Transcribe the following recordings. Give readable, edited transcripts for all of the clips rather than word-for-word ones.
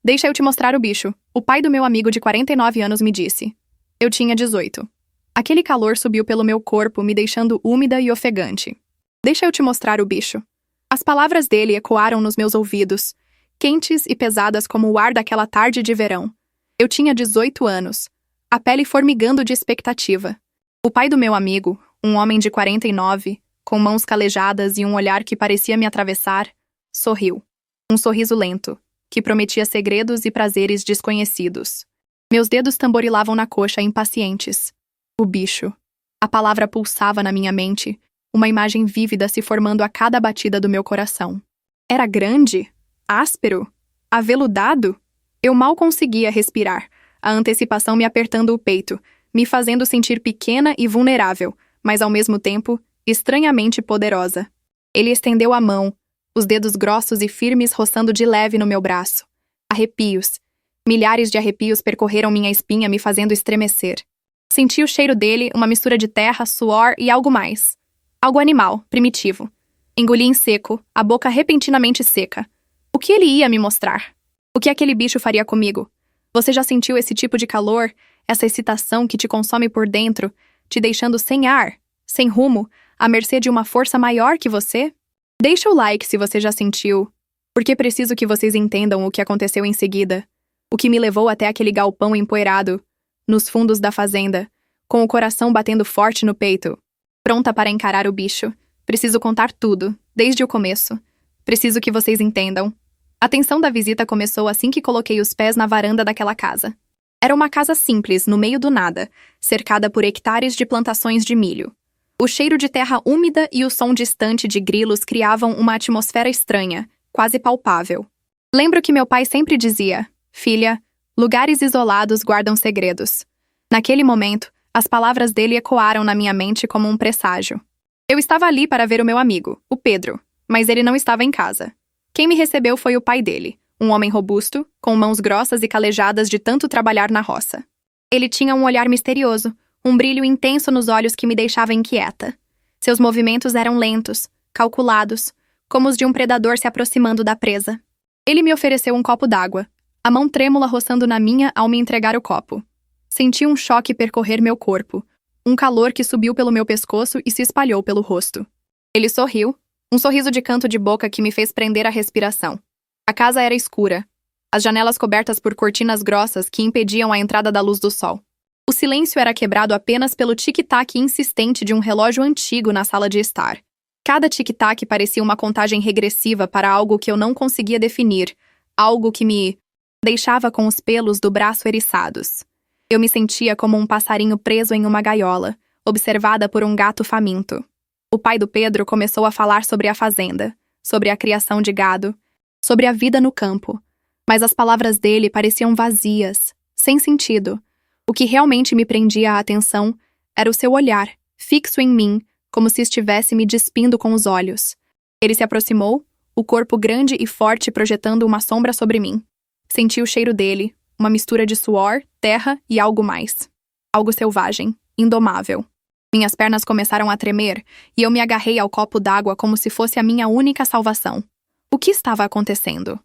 Deixa eu te mostrar o bicho. O pai do meu amigo de 49 anos me disse. Eu tinha 18. Aquele calor subiu pelo meu corpo, me deixando úmida e ofegante. Deixa eu te mostrar o bicho. As palavras dele ecoaram nos meus ouvidos, quentes e pesadas como o ar daquela tarde de verão. Eu tinha 18 anos, a pele formigando de expectativa. O pai do meu amigo, um homem de 49, com mãos calejadas e um olhar que parecia me atravessar, sorriu. Um sorriso lento, que prometia segredos e prazeres desconhecidos. Meus dedos tamborilavam na coxa, impacientes. O bicho. A palavra pulsava na minha mente, uma imagem vívida se formando a cada batida do meu coração. Era grande? Áspero? Aveludado? Eu mal conseguia respirar, a antecipação me apertando o peito, me fazendo sentir pequena e vulnerável, mas ao mesmo tempo, estranhamente poderosa. Ele estendeu a mão, os dedos grossos e firmes roçando de leve no meu braço. Arrepios. Milhares de arrepios percorreram minha espinha, me fazendo estremecer. Senti o cheiro dele, uma mistura de terra, suor e algo mais. Algo animal, primitivo. Engoli em seco, a boca repentinamente seca. O que ele ia me mostrar? O que aquele bicho faria comigo? Você já sentiu esse tipo de calor, essa excitação que te consome por dentro, te deixando sem ar, sem rumo, à mercê de uma força maior que você? Deixa o like se você já sentiu, porque preciso que vocês entendam o que aconteceu em seguida, o que me levou até aquele galpão empoeirado, nos fundos da fazenda, com o coração batendo forte no peito. Pronta para encarar o bicho. Preciso contar tudo, desde o começo. Preciso que vocês entendam. A tensão da visita começou assim que coloquei os pés na varanda daquela casa. Era uma casa simples, no meio do nada, cercada por hectares de plantações de milho. O cheiro de terra úmida e o som distante de grilos criavam uma atmosfera estranha, quase palpável. Lembro que meu pai sempre dizia, filha, lugares isolados guardam segredos. Naquele momento, as palavras dele ecoaram na minha mente como um presságio. Eu estava ali para ver o meu amigo, o Pedro, mas ele não estava em casa. Quem me recebeu foi o pai dele, um homem robusto, com mãos grossas e calejadas de tanto trabalhar na roça. Ele tinha um olhar misterioso, um brilho intenso nos olhos que me deixava inquieta. Seus movimentos eram lentos, calculados, como os de um predador se aproximando da presa. Ele me ofereceu um copo d'água, a mão trêmula roçando na minha ao me entregar o copo. Senti um choque percorrer meu corpo, um calor que subiu pelo meu pescoço e se espalhou pelo rosto. Ele sorriu, um sorriso de canto de boca que me fez prender a respiração. A casa era escura, as janelas cobertas por cortinas grossas que impediam a entrada da luz do sol. O silêncio era quebrado apenas pelo tic-tac insistente de um relógio antigo na sala de estar. Cada tic-tac parecia uma contagem regressiva para algo que eu não conseguia definir, algo que me deixava com os pelos do braço eriçados. Eu me sentia como um passarinho preso em uma gaiola, observada por um gato faminto. O pai do Pedro começou a falar sobre a fazenda, sobre a criação de gado, sobre a vida no campo, mas as palavras dele pareciam vazias, sem sentido. O que realmente me prendia a atenção era o seu olhar, fixo em mim, como se estivesse me despindo com os olhos. Ele se aproximou, o corpo grande e forte projetando uma sombra sobre mim. Senti o cheiro dele, uma mistura de suor, terra e algo mais. Algo selvagem, indomável. Minhas pernas começaram a tremer e eu me agarrei ao copo d'água como se fosse a minha única salvação. O que estava acontecendo?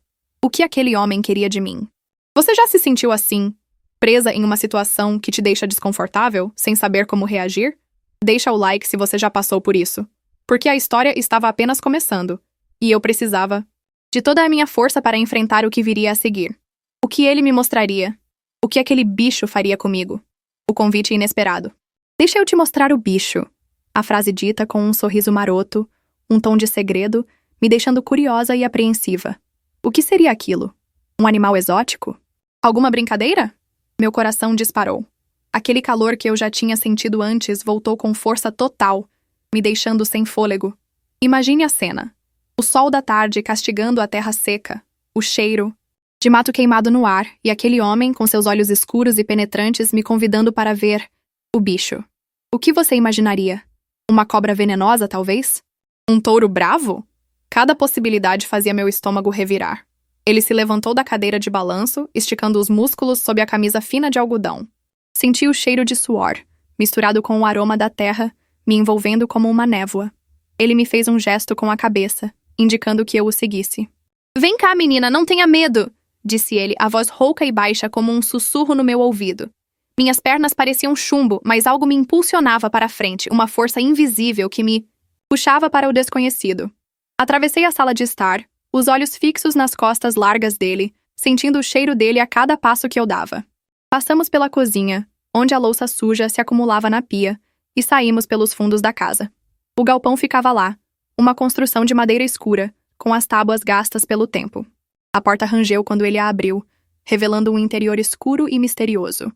O que aquele homem queria de mim? Você já se sentiu assim, presa em uma situação que te deixa desconfortável, sem saber como reagir? Deixa o like se você já passou por isso. Porque a história estava apenas começando, e eu precisava de toda a minha força para enfrentar o que viria a seguir. O que ele me mostraria? O que aquele bicho faria comigo? O convite inesperado. Deixa eu te mostrar o bicho. A frase dita com um sorriso maroto, um tom de segredo, me deixando curiosa e apreensiva. O que seria aquilo? Um animal exótico? Alguma brincadeira? Meu coração disparou. Aquele calor que eu já tinha sentido antes voltou com força total, me deixando sem fôlego. Imagine a cena. O sol da tarde castigando a terra seca, o cheiro de mato queimado no ar e aquele homem com seus olhos escuros e penetrantes me convidando para ver o bicho. O que você imaginaria? Uma cobra venenosa, talvez? Um touro bravo? Cada possibilidade fazia meu estômago revirar. Ele se levantou da cadeira de balanço, esticando os músculos sob a camisa fina de algodão. Senti o cheiro de suor, misturado com o aroma da terra, me envolvendo como uma névoa. Ele me fez um gesto com a cabeça, indicando que eu o seguisse. Vem cá, menina, não tenha medo! disse ele, a voz rouca e baixa como um sussurro no meu ouvido. Minhas pernas pareciam chumbo, mas algo me impulsionava para a frente, uma força invisível que me puxava para o desconhecido. Atravessei a sala de estar, os olhos fixos nas costas largas dele, sentindo o cheiro dele a cada passo que eu dava. Passamos pela cozinha, onde a louça suja se acumulava na pia, e saímos pelos fundos da casa. O galpão ficava lá, uma construção de madeira escura, com as tábuas gastas pelo tempo. A porta rangeu quando ele a abriu, revelando um interior escuro e misterioso.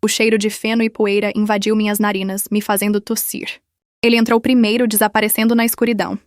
O cheiro de feno e poeira invadiu minhas narinas, me fazendo tossir. Ele entrou primeiro, desaparecendo na escuridão.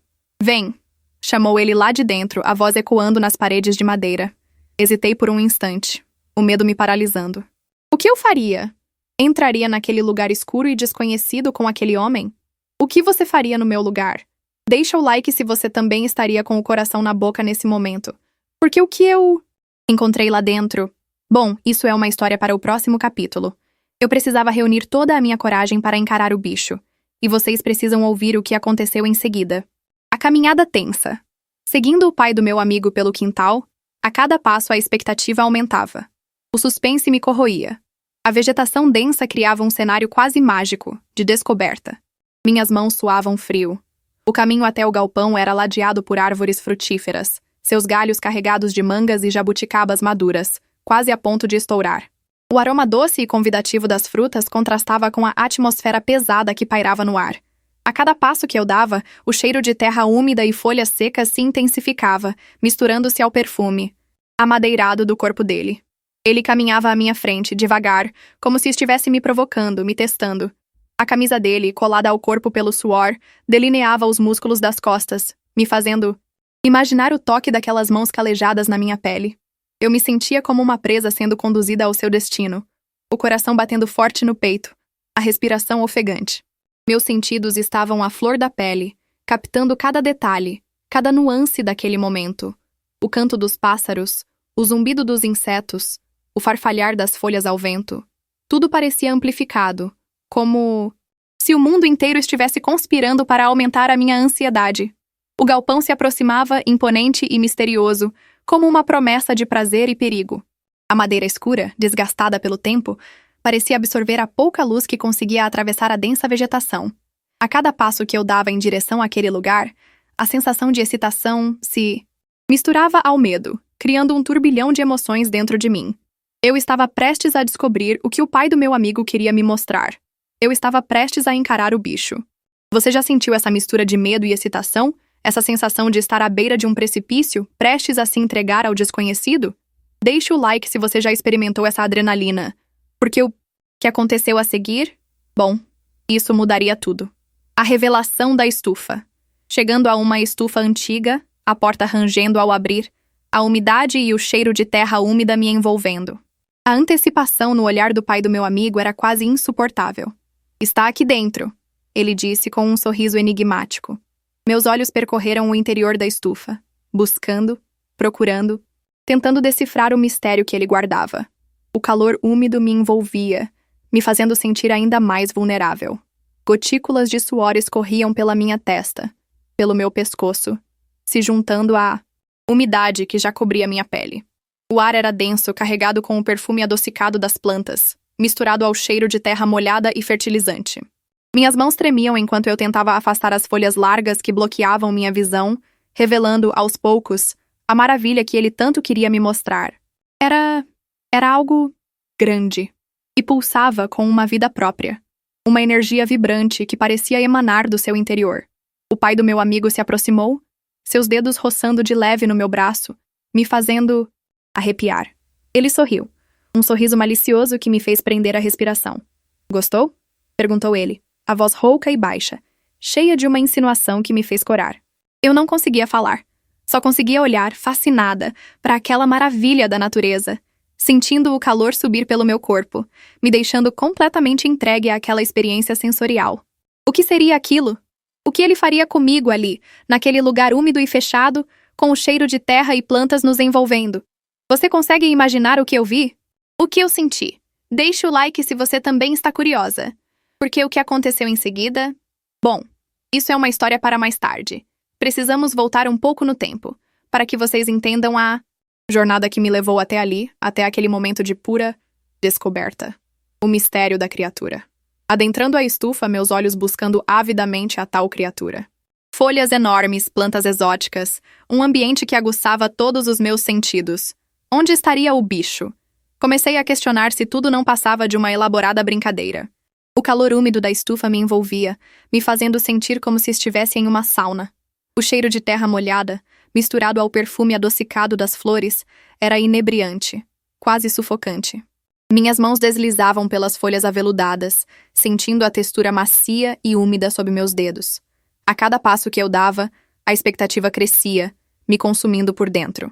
"Vem!" chamou ele lá de dentro, a voz ecoando nas paredes de madeira. Hesitei por um instante, o medo me paralisando. O que eu faria? Entraria naquele lugar escuro e desconhecido com aquele homem? O que você faria no meu lugar? Deixa o like se você também estaria com o coração na boca nesse momento. Porque o que eu encontrei lá dentro? Bom, isso é uma história para o próximo capítulo. Eu precisava reunir toda a minha coragem para encarar o bicho. E vocês precisam ouvir o que aconteceu em seguida. A caminhada tensa. Seguindo o pai do meu amigo pelo quintal, a cada passo a expectativa aumentava. O suspense me corroía. A vegetação densa criava um cenário quase mágico, de descoberta. Minhas mãos suavam frio. O caminho até o galpão era ladeado por árvores frutíferas, seus galhos carregados de mangas e jabuticabas maduras, quase a ponto de estourar. O aroma doce e convidativo das frutas contrastava com a atmosfera pesada que pairava no ar. A cada passo que eu dava, o cheiro de terra úmida e folhas secas se intensificava, misturando-se ao perfume amadeirado do corpo dele. Ele caminhava à minha frente, devagar, como se estivesse me provocando, me testando. A camisa dele, colada ao corpo pelo suor, delineava os músculos das costas, me fazendo imaginar o toque daquelas mãos calejadas na minha pele. Eu me sentia como uma presa sendo conduzida ao seu destino, o coração batendo forte no peito, a respiração ofegante. Meus sentidos estavam à flor da pele, captando cada detalhe, cada nuance daquele momento. O canto dos pássaros, o zumbido dos insetos, o farfalhar das folhas ao vento. Tudo parecia amplificado, como se o mundo inteiro estivesse conspirando para aumentar a minha ansiedade. O galpão se aproximava, imponente e misterioso, como uma promessa de prazer e perigo. A madeira escura, desgastada pelo tempo, parecia absorver a pouca luz que conseguia atravessar a densa vegetação. A cada passo que eu dava em direção àquele lugar, a sensação de excitação se misturava ao medo, criando um turbilhão de emoções dentro de mim. Eu estava prestes a descobrir o que o pai do meu amigo queria me mostrar. Eu estava prestes a encarar o bicho. Você já sentiu essa mistura de medo e excitação? Essa sensação de estar à beira de um precipício, prestes a se entregar ao desconhecido? Deixe o like se você já experimentou essa adrenalina. Porque o que aconteceu a seguir? Bom, isso mudaria tudo. A revelação da estufa. Chegando a uma estufa antiga, a porta rangendo ao abrir, a umidade e o cheiro de terra úmida me envolvendo. A antecipação no olhar do pai do meu amigo era quase insuportável. "Está aqui dentro", ele disse com um sorriso enigmático. Meus olhos percorreram o interior da estufa, buscando, procurando, tentando decifrar o mistério que ele guardava. O calor úmido me envolvia, me fazendo sentir ainda mais vulnerável. Gotículas de suor escorriam pela minha testa, pelo meu pescoço, se juntando à umidade que já cobria minha pele. O ar era denso, carregado com o perfume adocicado das plantas, misturado ao cheiro de terra molhada e fertilizante. Minhas mãos tremiam enquanto eu tentava afastar as folhas largas que bloqueavam minha visão, revelando, aos poucos, a maravilha que ele tanto queria me mostrar. Era algo grande, e pulsava com uma vida própria. Uma energia vibrante que parecia emanar do seu interior. O pai do meu amigo se aproximou, seus dedos roçando de leve no meu braço, me fazendo arrepiar. Ele sorriu, um sorriso malicioso que me fez prender a respiração. "Gostou?" perguntou ele, a voz rouca e baixa, cheia de uma insinuação que me fez corar. Eu não conseguia falar, só conseguia olhar, fascinada, para aquela maravilha da natureza, sentindo o calor subir pelo meu corpo, me deixando completamente entregue àquela experiência sensorial. O que seria aquilo? O que ele faria comigo ali, naquele lugar úmido e fechado, com o cheiro de terra e plantas nos envolvendo? Você consegue imaginar o que eu vi? O que eu senti? Deixe o like se você também está curiosa. Porque o que aconteceu em seguida? Bom, isso é uma história para mais tarde. Precisamos voltar um pouco no tempo, para que vocês entendam a Jornada que me levou até ali, até aquele momento de pura descoberta. O mistério da criatura. Adentrando a estufa, meus olhos buscando avidamente a tal criatura. Folhas enormes, plantas exóticas, um ambiente que aguçava todos os meus sentidos. Onde estaria o bicho? Comecei a questionar se tudo não passava de uma elaborada brincadeira. O calor úmido da estufa me envolvia, me fazendo sentir como se estivesse em uma sauna. O cheiro de terra molhada, misturado ao perfume adocicado das flores, era inebriante, quase sufocante. Minhas mãos deslizavam pelas folhas aveludadas, sentindo a textura macia e úmida sob meus dedos. A cada passo que eu dava, a expectativa crescia, me consumindo por dentro.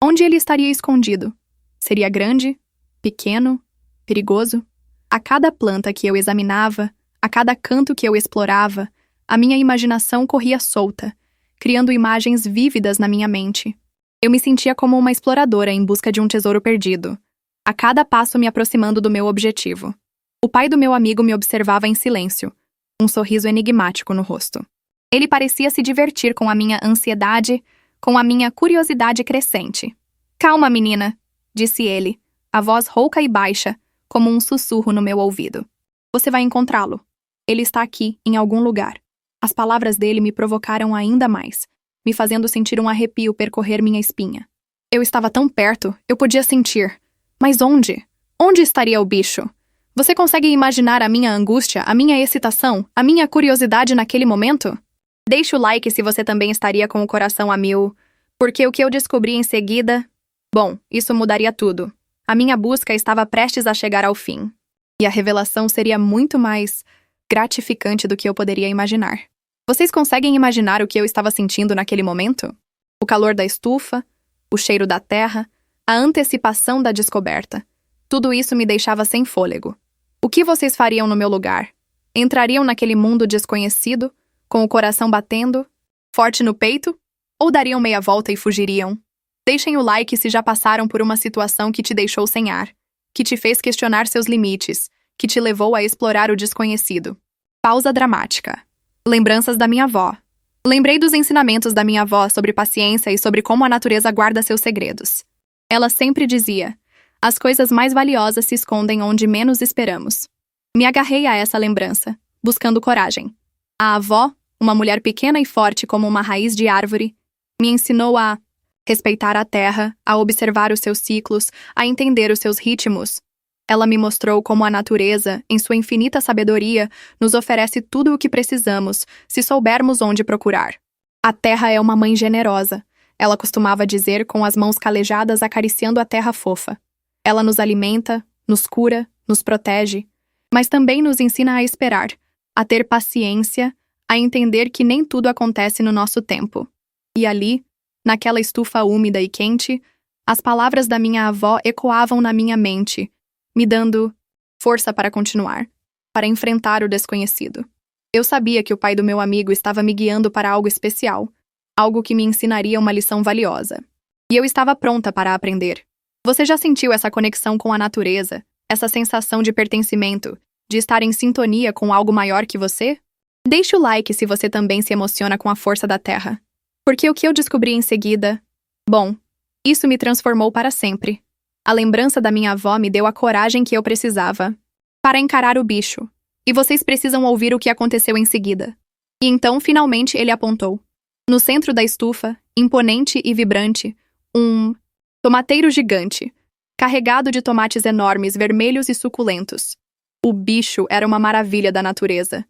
Onde ele estaria escondido? Seria grande? Pequeno? Perigoso? A cada planta que eu examinava, a cada canto que eu explorava, a minha imaginação corria solta, criando imagens vívidas na minha mente. Eu me sentia como uma exploradora em busca de um tesouro perdido, a cada passo me aproximando do meu objetivo. O pai do meu amigo me observava em silêncio, um sorriso enigmático no rosto. Ele parecia se divertir com a minha ansiedade, com a minha curiosidade crescente. "Calma, menina", disse ele, a voz rouca e baixa, como um sussurro no meu ouvido. "Você vai encontrá-lo. Ele está aqui, em algum lugar." As palavras dele me provocaram ainda mais, me fazendo sentir um arrepio percorrer minha espinha. Eu estava tão perto, eu podia sentir. Mas onde? Onde estaria o bicho? Você consegue imaginar a minha angústia, a minha excitação, a minha curiosidade naquele momento? Deixe o like se você também estaria com o coração a mil, porque o que eu descobri em seguida... Bom, isso mudaria tudo. A minha busca estava prestes a chegar ao fim. E a revelação seria muito mais gratificante do que eu poderia imaginar. Vocês conseguem imaginar o que eu estava sentindo naquele momento? O calor da estufa, o cheiro da terra, a antecipação da descoberta. Tudo isso me deixava sem fôlego. O que vocês fariam no meu lugar? Entrariam naquele mundo desconhecido, com o coração batendo, forte no peito? Ou dariam meia volta e fugiriam? Deixem o like se já passaram por uma situação que te deixou sem ar, que te fez questionar seus limites, que te levou a explorar o desconhecido. Pausa dramática. Lembranças da minha avó. Lembrei dos ensinamentos da minha avó sobre paciência e sobre como a natureza guarda seus segredos. Ela sempre dizia: as coisas mais valiosas se escondem onde menos esperamos. Me agarrei a essa lembrança, buscando coragem. A avó, uma mulher pequena e forte como uma raiz de árvore, me ensinou a respeitar a terra, a observar os seus ciclos, a entender os seus ritmos. Ela me mostrou como a natureza, em sua infinita sabedoria, nos oferece tudo o que precisamos, se soubermos onde procurar. A terra é uma mãe generosa. Ela costumava dizer com as mãos calejadas acariciando a terra fofa. Ela nos alimenta, nos cura, nos protege, mas também nos ensina a esperar, a ter paciência, a entender que nem tudo acontece no nosso tempo. E ali, naquela estufa úmida e quente, as palavras da minha avó ecoavam na minha mente, me dando força para continuar, para enfrentar o desconhecido. Eu sabia que o pai do meu amigo estava me guiando para algo especial, algo que me ensinaria uma lição valiosa. E eu estava pronta para aprender. Você já sentiu essa conexão com a natureza, essa sensação de pertencimento, de estar em sintonia com algo maior que você? Deixe o like se você também se emociona com a força da terra. Porque o que eu descobri em seguida... Bom, isso me transformou para sempre. A lembrança da minha avó me deu a coragem que eu precisava para encarar o bicho. E vocês precisam ouvir o que aconteceu em seguida. E então, finalmente, ele apontou. No centro da estufa, imponente e vibrante, um tomateiro gigante, carregado de tomates enormes, vermelhos e suculentos. O bicho era uma maravilha da natureza.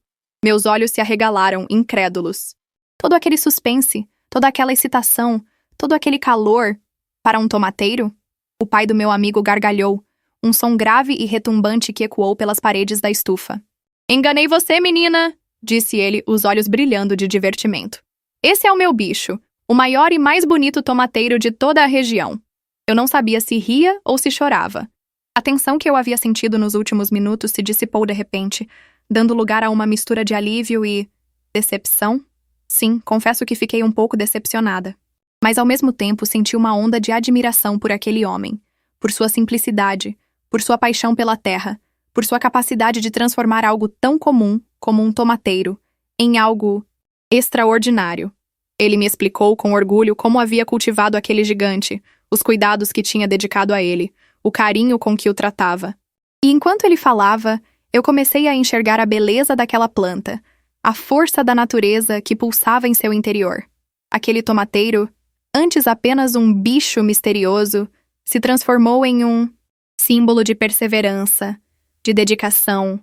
Meus olhos se arregalaram, incrédulos. Todo aquele suspense, toda aquela excitação, todo aquele calor, para um tomateiro? O pai do meu amigo gargalhou, um som grave e retumbante que ecoou pelas paredes da estufa. "Enganei você, menina!" disse ele, os olhos brilhando de divertimento. "Esse é o meu bicho, o maior e mais bonito tomateiro de toda a região." Eu não sabia se ria ou se chorava. A tensão que eu havia sentido nos últimos minutos se dissipou de repente, dando lugar a uma mistura de alívio e... decepção? Sim, confesso que fiquei um pouco decepcionada. Mas ao mesmo tempo senti uma onda de admiração por aquele homem, por sua simplicidade, por sua paixão pela terra, por sua capacidade de transformar algo tão comum como um tomateiro em algo extraordinário. Ele me explicou com orgulho como havia cultivado aquele gigante, os cuidados que tinha dedicado a ele, o carinho com que o tratava. E enquanto ele falava, eu comecei a enxergar a beleza daquela planta, a força da natureza que pulsava em seu interior. Aquele tomateiro, antes apenas um bicho misterioso, se transformou em um símbolo de perseverança, de dedicação,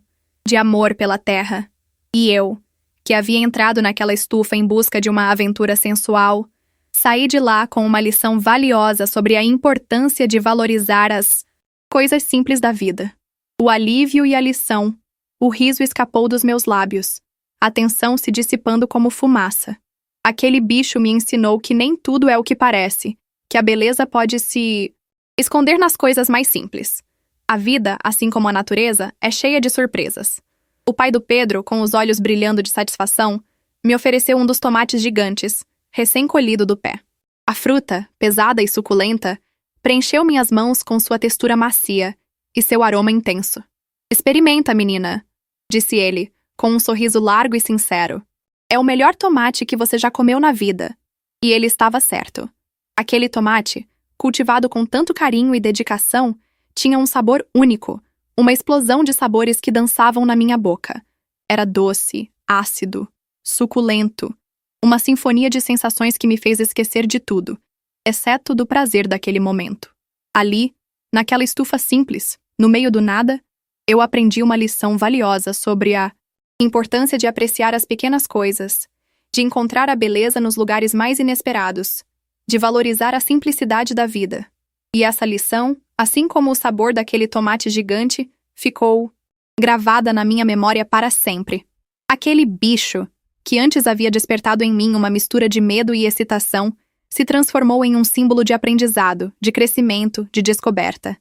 de amor pela terra. E eu, que havia entrado naquela estufa em busca de uma aventura sensual, saí de lá com uma lição valiosa sobre a importância de valorizar as coisas simples da vida. O alívio e a lição. O riso escapou dos meus lábios, a tensão se dissipando como fumaça. Aquele bicho me ensinou que nem tudo é o que parece, que a beleza pode se esconder nas coisas mais simples. A vida, assim como a natureza, é cheia de surpresas. O pai do Pedro, com os olhos brilhando de satisfação, me ofereceu um dos tomates gigantes, recém-colhido do pé. A fruta, pesada e suculenta, preencheu minhas mãos com sua textura macia e seu aroma intenso. "Experimenta, menina", disse ele, com um sorriso largo e sincero. "É o melhor tomate que você já comeu na vida." E ele estava certo. Aquele tomate, cultivado com tanto carinho e dedicação, tinha um sabor único, uma explosão de sabores que dançavam na minha boca. Era doce, ácido, suculento, uma sinfonia de sensações que me fez esquecer de tudo, exceto do prazer daquele momento. Ali, naquela estufa simples, no meio do nada, eu aprendi uma lição valiosa sobre a importância de apreciar as pequenas coisas, de encontrar a beleza nos lugares mais inesperados, de valorizar a simplicidade da vida. E essa lição, assim como o sabor daquele tomate gigante, ficou gravada na minha memória para sempre. Aquele bicho, que antes havia despertado em mim uma mistura de medo e excitação, se transformou em um símbolo de aprendizado, de crescimento, de descoberta.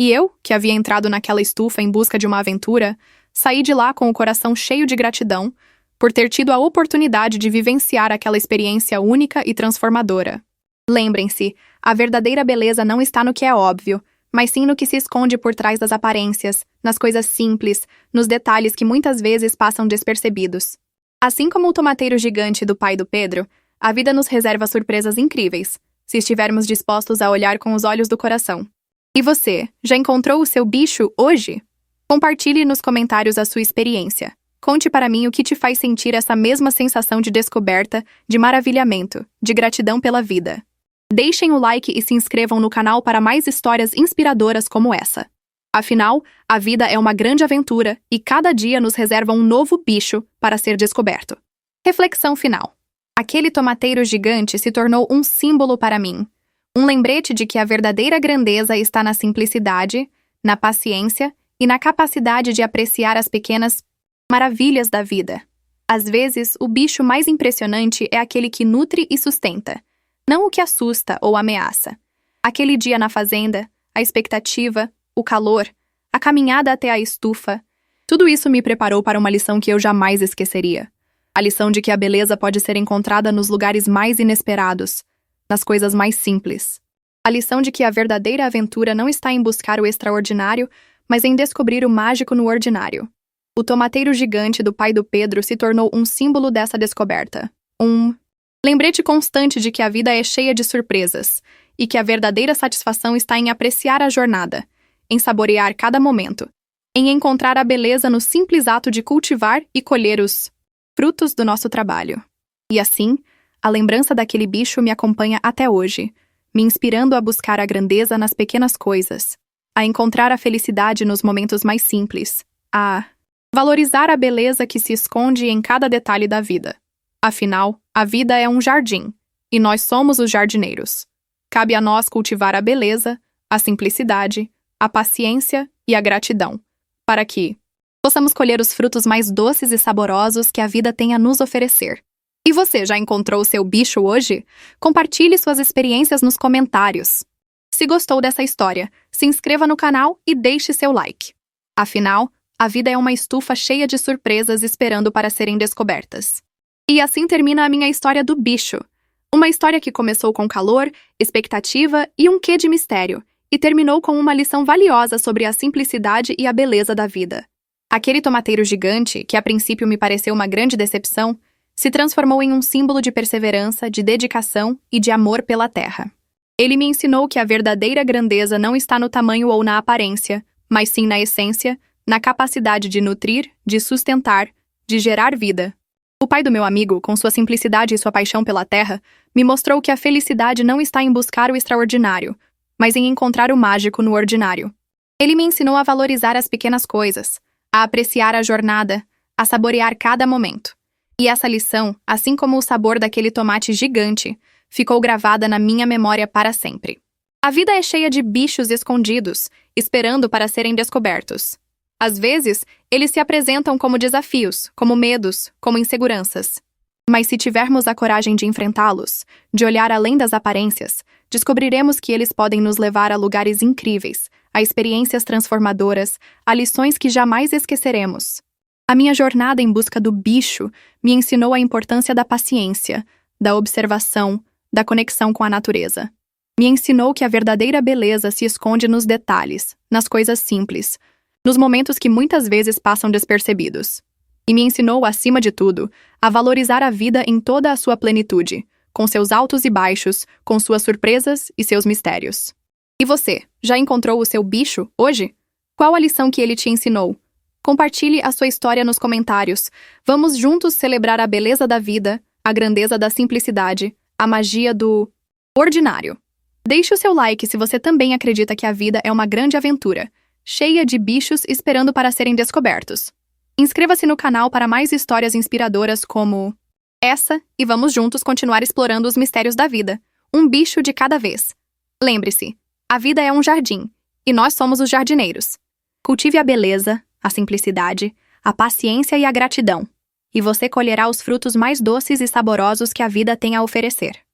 E eu, que havia entrado naquela estufa em busca de uma aventura, saí de lá com o coração cheio de gratidão por ter tido a oportunidade de vivenciar aquela experiência única e transformadora. Lembrem-se, a verdadeira beleza não está no que é óbvio, mas sim no que se esconde por trás das aparências, nas coisas simples, nos detalhes que muitas vezes passam despercebidos. Assim como o tomateiro gigante do pai do Pedro, a vida nos reserva surpresas incríveis, se estivermos dispostos a olhar com os olhos do coração. E você, já encontrou o seu bicho hoje? Compartilhe nos comentários a sua experiência. Conte para mim o que te faz sentir essa mesma sensação de descoberta, de maravilhamento, de gratidão pela vida. Deixem o like e se inscrevam no canal para mais histórias inspiradoras como essa. Afinal, a vida é uma grande aventura e cada dia nos reserva um novo bicho para ser descoberto. Reflexão final. Aquele tomateiro gigante se tornou um símbolo para mim. Um lembrete de que a verdadeira grandeza está na simplicidade, na paciência e na capacidade de apreciar as pequenas maravilhas da vida. Às vezes, o bicho mais impressionante é aquele que nutre e sustenta, não o que assusta ou ameaça. Aquele dia na fazenda, a expectativa, o calor, a caminhada até a estufa, tudo isso me preparou para uma lição que eu jamais esqueceria. A lição de que a beleza pode ser encontrada nos lugares mais inesperados, nas coisas mais simples. A lição de que a verdadeira aventura não está em buscar o extraordinário, mas em descobrir o mágico no ordinário. O tomateiro gigante do pai do Pedro se tornou um símbolo dessa descoberta. Um lembrete constante de que a vida é cheia de surpresas e que a verdadeira satisfação está em apreciar a jornada, em saborear cada momento, em encontrar a beleza no simples ato de cultivar e colher os frutos do nosso trabalho. E assim, a lembrança daquele bicho me acompanha até hoje, me inspirando a buscar a grandeza nas pequenas coisas, a encontrar a felicidade nos momentos mais simples, a valorizar a beleza que se esconde em cada detalhe da vida. Afinal, a vida é um jardim, e nós somos os jardineiros. Cabe a nós cultivar a beleza, a simplicidade, a paciência e a gratidão, para que possamos colher os frutos mais doces e saborosos que a vida tem a nos oferecer. E você já encontrou o seu bicho hoje? Compartilhe suas experiências nos comentários. Se gostou dessa história, se inscreva no canal e deixe seu like. Afinal, a vida é uma estufa cheia de surpresas esperando para serem descobertas. E assim termina a minha história do bicho. Uma história que começou com calor, expectativa e um quê de mistério, e terminou com uma lição valiosa sobre a simplicidade e a beleza da vida. Aquele tomateiro gigante, que a princípio me pareceu uma grande decepção, se transformou em um símbolo de perseverança, de dedicação e de amor pela terra. Ele me ensinou que a verdadeira grandeza não está no tamanho ou na aparência, mas sim na essência, na capacidade de nutrir, de sustentar, de gerar vida. O pai do meu amigo, com sua simplicidade e sua paixão pela terra, me mostrou que a felicidade não está em buscar o extraordinário, mas em encontrar o mágico no ordinário. Ele me ensinou a valorizar as pequenas coisas, a apreciar a jornada, a saborear cada momento. E essa lição, assim como o sabor daquele tomate gigante, ficou gravada na minha memória para sempre. A vida é cheia de bichos escondidos, esperando para serem descobertos. Às vezes, eles se apresentam como desafios, como medos, como inseguranças. Mas se tivermos a coragem de enfrentá-los, de olhar além das aparências, descobriremos que eles podem nos levar a lugares incríveis, a experiências transformadoras, a lições que jamais esqueceremos. A minha jornada em busca do bicho me ensinou a importância da paciência, da observação, da conexão com a natureza. Me ensinou que a verdadeira beleza se esconde nos detalhes, nas coisas simples, nos momentos que muitas vezes passam despercebidos. E me ensinou, acima de tudo, a valorizar a vida em toda a sua plenitude, com seus altos e baixos, com suas surpresas e seus mistérios. E você, já encontrou o seu bicho hoje? Qual a lição que ele te ensinou? Compartilhe a sua história nos comentários. Vamos juntos celebrar a beleza da vida, a grandeza da simplicidade, a magia do ordinário. Deixe o seu like se você também acredita que a vida é uma grande aventura, cheia de bichos esperando para serem descobertos. Inscreva-se no canal para mais histórias inspiradoras como essa e vamos juntos continuar explorando os mistérios da vida, um bicho de cada vez. Lembre-se, a vida é um jardim e nós somos os jardineiros. Cultive a beleza, a simplicidade, a paciência e a gratidão, e você colherá os frutos mais doces e saborosos que a vida tem a oferecer.